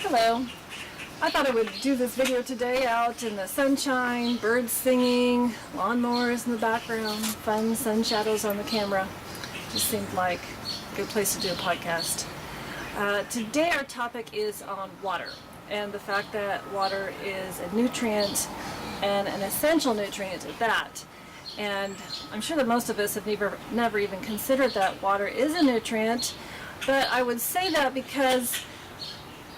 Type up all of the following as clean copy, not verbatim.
Hello. I thought I would do this video today out in the sunshine, birds singing, lawnmowers in the background, fun sun shadows on the camera. Just seemed like a good place to do a podcast. Today our topic is on water and the fact that water is a nutrient and an essential nutrient at that. And I'm sure that most of us have never even considered that water is a nutrient, but I would say that because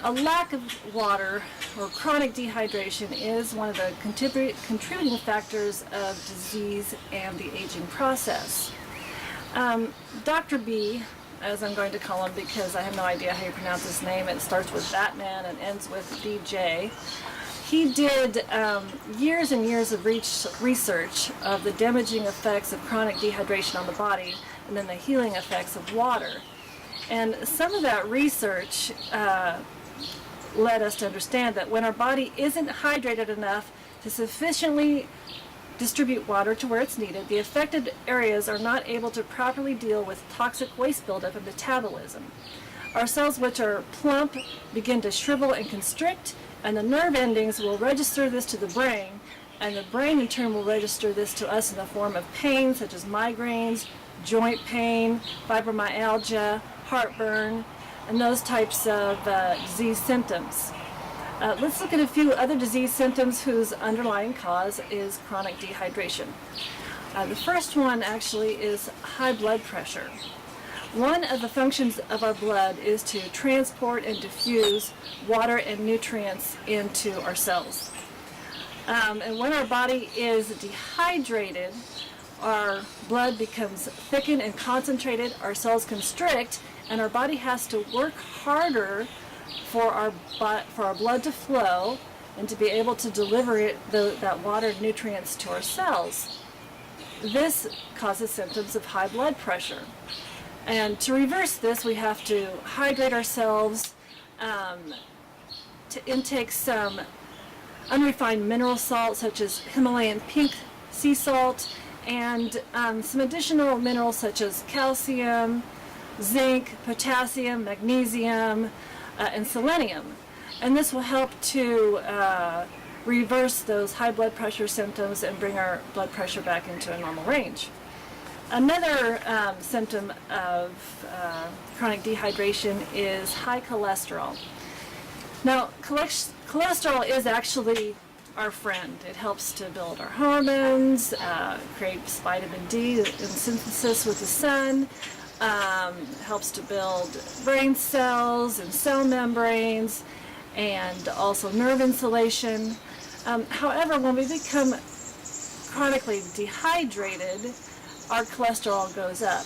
a lack of water or chronic dehydration is one of the contributing factors of disease and the aging process. Dr. B, as I'm going to call him because I have no idea how you pronounce his name, it starts with Batman and ends with DJ. He did years and years of research of the damaging effects of chronic dehydration on the body and then the healing effects of water. And some of that research led us to understand that when our body isn't hydrated enough to sufficiently distribute water to where it's needed, the affected areas are not able to properly deal with toxic waste buildup and metabolism. Our cells, which are plump, begin to shrivel and constrict, and the nerve endings will register this to the brain, and the brain in turn will register this to us in the form of pain such as migraines, joint pain, fibromyalgia, heartburn, and those types of disease symptoms. Let's look at a few other disease symptoms whose underlying cause is chronic dehydration. The first one actually is high blood pressure. One of the functions of our blood is to transport and diffuse water and nutrients into our cells. And when our body is dehydrated, our blood becomes thickened and concentrated, our cells constrict, and our body has to work harder for our blood to flow and to be able to deliver that water and nutrients to our cells. This causes symptoms of high blood pressure. And to reverse this, we have to hydrate ourselves, to intake some unrefined mineral salt such as Himalayan pink sea salt, and some additional minerals such as calcium, zinc, potassium, magnesium, and selenium. And this will help to reverse those high blood pressure symptoms and bring our blood pressure back into a normal range. Another symptom of chronic dehydration is high cholesterol. Now, cholesterol is actually our friend. It helps to build our hormones, creates vitamin D in synthesis with the sun, helps to build brain cells and cell membranes, and also nerve insulation. However, when we become chronically dehydrated, our cholesterol goes up.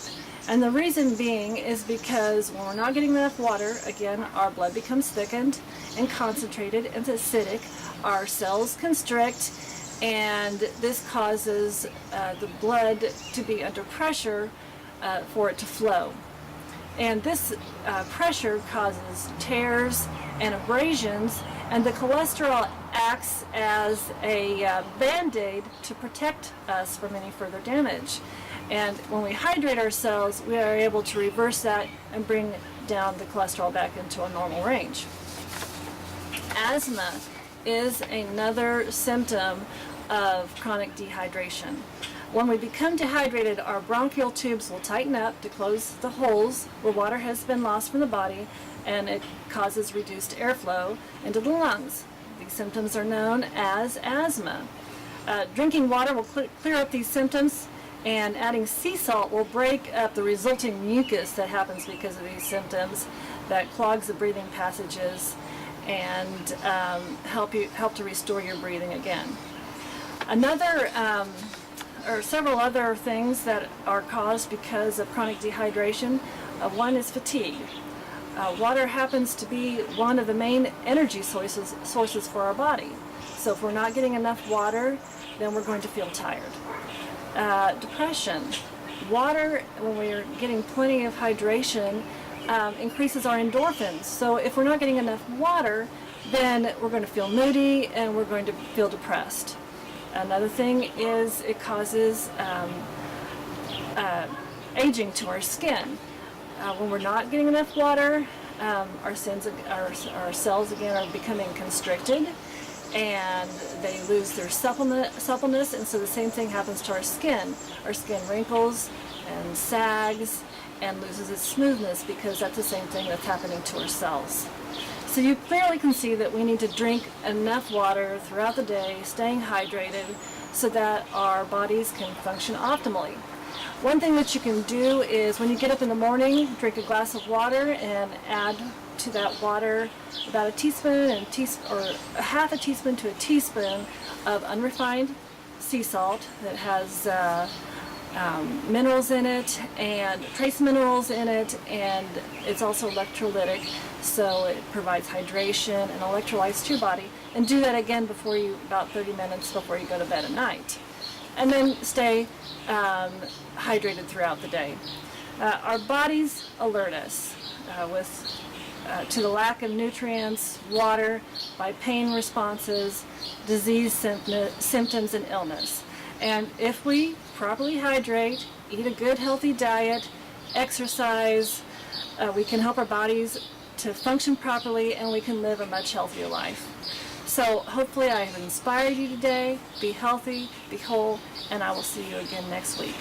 And the reason being is because when we're not getting enough water, again, our blood becomes thickened and concentrated and acidic, our cells constrict, and this causes the blood to be under pressure for it to flow. And this pressure causes tears and abrasions, and the cholesterol acts as a band-aid to protect us from any further damage. And when we hydrate ourselves, we are able to reverse that and bring down the cholesterol back into a normal range. Asthma is another symptom of chronic dehydration. When we become dehydrated, our bronchial tubes will tighten up to close the holes where water has been lost from the body, and it causes reduced airflow into the lungs. These symptoms are known as asthma. Drinking water will clear up these symptoms, and adding sea salt will break up the resulting mucus that happens because of these symptoms that clogs the breathing passages and help to restore your breathing again. Or several other things that are caused because of chronic dehydration. One is fatigue. Water happens to be one of the main energy sources for our body. So if we're not getting enough water, then we're going to feel tired. Depression. Water, when we're getting plenty of hydration, increases our endorphins. So if we're not getting enough water, then we're going to feel moody and we're going to feel depressed. Another thing is it causes aging to our skin. When we're not getting enough water, our cells again are becoming constricted, and they lose their suppleness, and so the same thing happens to our skin. Our skin wrinkles and sags and loses its smoothness because that's the same thing that's happening to our cells. So you clearly can see that we need to drink enough water throughout the day, staying hydrated, so that our bodies can function optimally. One thing that you can do is when you get up in the morning, drink a glass of water and add to that water about a teaspoon or a half a teaspoon to a teaspoon of unrefined sea salt that has minerals in it and trace minerals in it, and it's also electrolytic, so it provides hydration and electrolytes to your body. And do that again about 30 minutes before you go to bed at night. And then stay hydrated throughout the day. Our bodies alert us to the lack of nutrients, water, by pain responses, disease symptoms, and illness. And if we properly hydrate, eat a good healthy diet, exercise, we can help our bodies to function properly, and we can live a much healthier life. So hopefully I have inspired you today. Be healthy, be whole, and I will see you again next week.